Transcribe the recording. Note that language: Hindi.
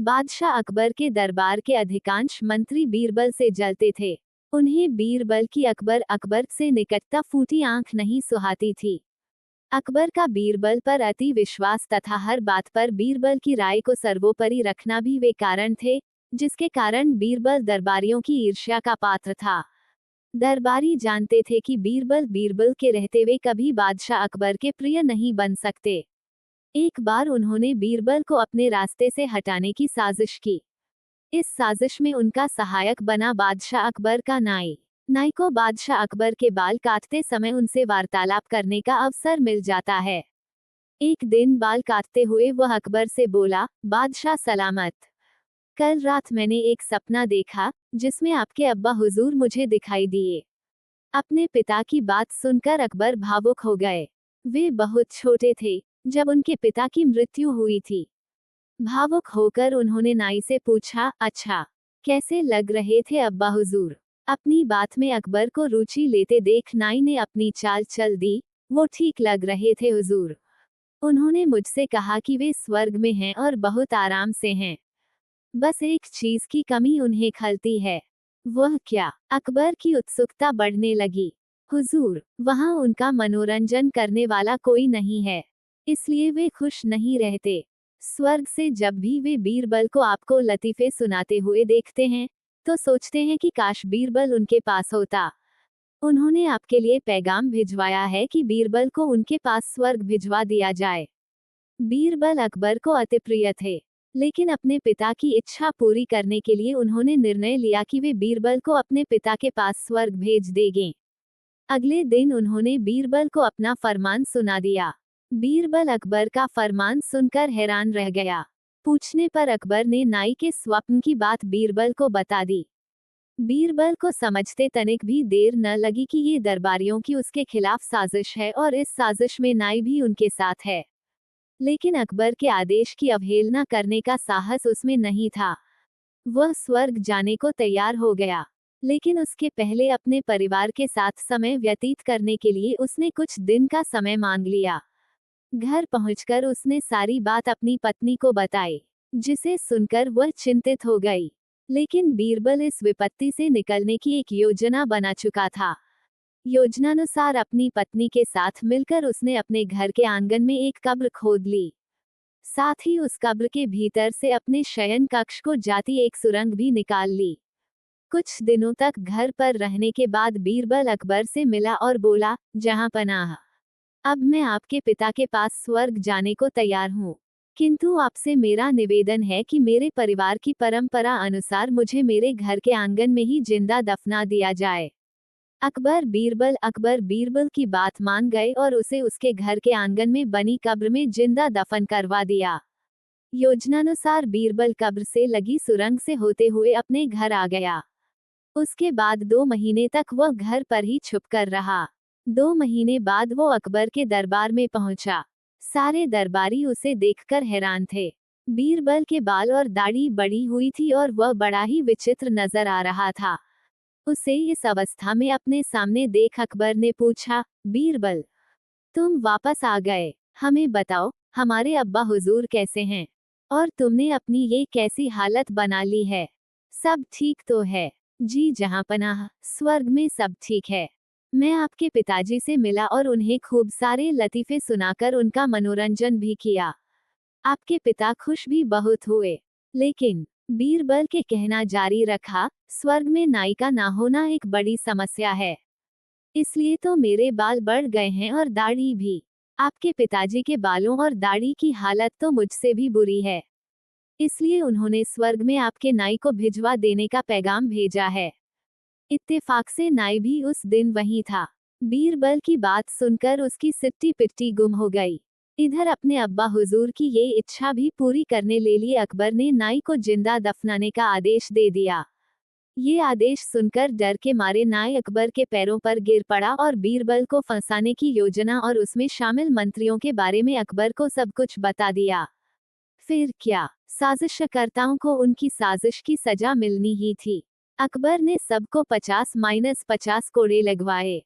बादशाह अकबर के दरबार के अधिकांश मंत्री बीरबल से जलते थे। उन्हें बीरबल की अकबर से निकटता फूटी आंख नहीं सुहाती थी। अकबर का बीरबल पर अति विश्वास तथा हर बात पर बीरबल की राय को सर्वोपरि रखना भी वे कारण थे, जिसके कारण बीरबल दरबारियों की ईर्ष्या का पात्र था। दरबारी जानते थे कि बीरबल के रहते हुए कभी बादशाह अकबर के प्रिय नहीं बन सकते। एक बार उन्होंने बीरबल को अपने रास्ते से हटाने की साजिश की। इस साजिश में उनका सहायक बना बादशाह अकबर का नाई। नाई को बादशाह अकबर के बाल काटते समय उनसे वार्तालाप करने का अवसर मिल जाता है। एक दिन बाल काटते हुए वह अकबर से बोला, बादशाह सलामत। कल रात मैंने एक सपना देखा, जिसमें आपके अब्बा हुजूर मुझे दिखाई दिए। अपने पिता की बात सुनकर अकबर भावुक हो गए। वे बहुत छोटे थे जब उनके पिता की मृत्यु हुई थी। भावुक होकर उन्होंने नाई से पूछा, अच्छा, कैसे लग रहे थे अब्बा हुजूर? अपनी बात में अकबर को रुचि लेते देख नाई ने अपनी चाल चल दी, वो ठीक लग रहे थे हुजूर। उन्होंने मुझसे कहा कि वे स्वर्ग में हैं और बहुत आराम से हैं। बस एक चीज की कमी उन्हें खलती है। वह क्या? अकबर की उत्सुकता बढ़ने लगी। हुजूर, वहां उनका मनोरंजन करने वाला कोई नहीं है, इसलिए वे खुश नहीं रहते। स्वर्ग से जब भी वे बीरबल को आपको लतीफे सुनाते हुए देखते हैं, तो सोचते हैं कि काश बीरबल उनके पास होता। उन्होंने आपके लिए पैगाम भिजवाया है कि बीरबल को उनके पास स्वर्ग भिजवा दिया जाए। बीरबल अकबर को अति प्रिय थे, लेकिन अपने पिता की इच्छा पूरी करने के लिए उन्होंने निर्णय लिया कि वे बीरबल को अपने पिता के पास स्वर्ग भेज देंगे। अगले दिन उन्होंने बीरबल को अपना फरमान सुना दिया। बीरबल अकबर का फरमान सुनकर हैरान रह गया। पूछने पर अकबर ने नाई के स्वप्न की बात बीरबल को बता दी। बीरबल को समझते तनिक भी देर न लगी कि ये दरबारियों की उसके खिलाफ साजिश है और इस साजिश में नाई भी उनके साथ है। लेकिन अकबर के आदेश की अवहेलना करने का साहस उसमें नहीं था। वह स्वर्ग जाने को तैयार हो गया, लेकिन उसके पहले अपने परिवार के साथ समय व्यतीत करने के लिए उसने कुछ दिन का समय मांग लिया। घर पहुंचकर उसने सारी बात अपनी पत्नी को बताई, जिसे सुनकर वह चिंतित हो गई। लेकिन बीरबल इस विपत्ति से निकलने की एक योजना बना चुका था। योजनानुसार अपनी पत्नी के साथ मिलकर उसने अपने घर के आंगन में एक कब्र खोद ली। साथ ही उस कब्र के भीतर से अपने शयन कक्ष को जाती एक सुरंग भी निकाल ली। कुछ दिनों तक घर पर रहने के बाद बीरबल अकबर से मिला और बोला, जहां पनाह, अब मैं आपके पिता के पास स्वर्ग जाने को तैयार हूँ, किंतु आपसे मेरा निवेदन है कि मेरे परिवार की परंपरा अनुसार मुझे मेरे घर के आंगन में ही जिंदा दफना दिया जाए। अकबर बीरबल की बात मान गए और उसे उसके घर के आंगन में बनी कब्र में जिंदा दफन करवा दिया। योजनानुसार बीरबल कब्र से लगी सुरंग से होते हुए अपने घर आ गया। उसके बाद 2 महीने तक वह घर पर ही छुपकर रहा। 2 महीने बाद वो अकबर के दरबार में पहुंचा। सारे दरबारी उसे देखकर हैरान थे। बीरबल के बाल और दाढ़ी बड़ी हुई थी और वह बड़ा ही विचित्र नजर आ रहा था। उसे इस अवस्था में अपने सामने देख अकबर ने पूछा, बीरबल, तुम वापस आ गए, हमें बताओ, हमारे अब्बा हुजूर कैसे हैं? और तुमने अपनी ये कैसी हालत बना ली है? सब ठीक तो है? जी जहांपनाह, स्वर्ग में सब ठीक है। मैं आपके पिताजी से मिला और उन्हें खूब सारे लतीफे सुनाकर उनका मनोरंजन भी किया। आपके पिता खुश भी बहुत हुए। लेकिन बीरबल के कहना जारी रखा, स्वर्ग में नाई का ना होना एक बड़ी समस्या है। इसलिए तो मेरे बाल बढ़ गए हैं और दाढ़ी भी। आपके पिताजी के बालों और दाढ़ी की हालत तो मुझसे भी बुरी है। इसलिए उन्होंने स्वर्ग में आपके नाई को भिजवा देने का पैगाम भेजा है। इत्तेफाक से नाई भी उस दिन वहीं था। बीरबल की बात सुनकर उसकी सिट्टी पिट्टी गुम हो गई। इधर अपने अब्बा हुजूर की ये इच्छा भी पूरी करने ले लिए अकबर ने नाई को जिंदा दफनाने का आदेश दे दिया। ये आदेश सुनकर डर के मारे नाई अकबर के पैरों पर गिर पड़ा और बीरबल को फंसाने की योजना और उसमें शामिल मंत्रियों के बारे में अकबर को सब कुछ बता दिया। फिर क्या, साजिशकर्ताओं को उनकी साजिश की सजा मिलनी ही थी। अकबर ने सबको 50-50 कोड़े लगवाए।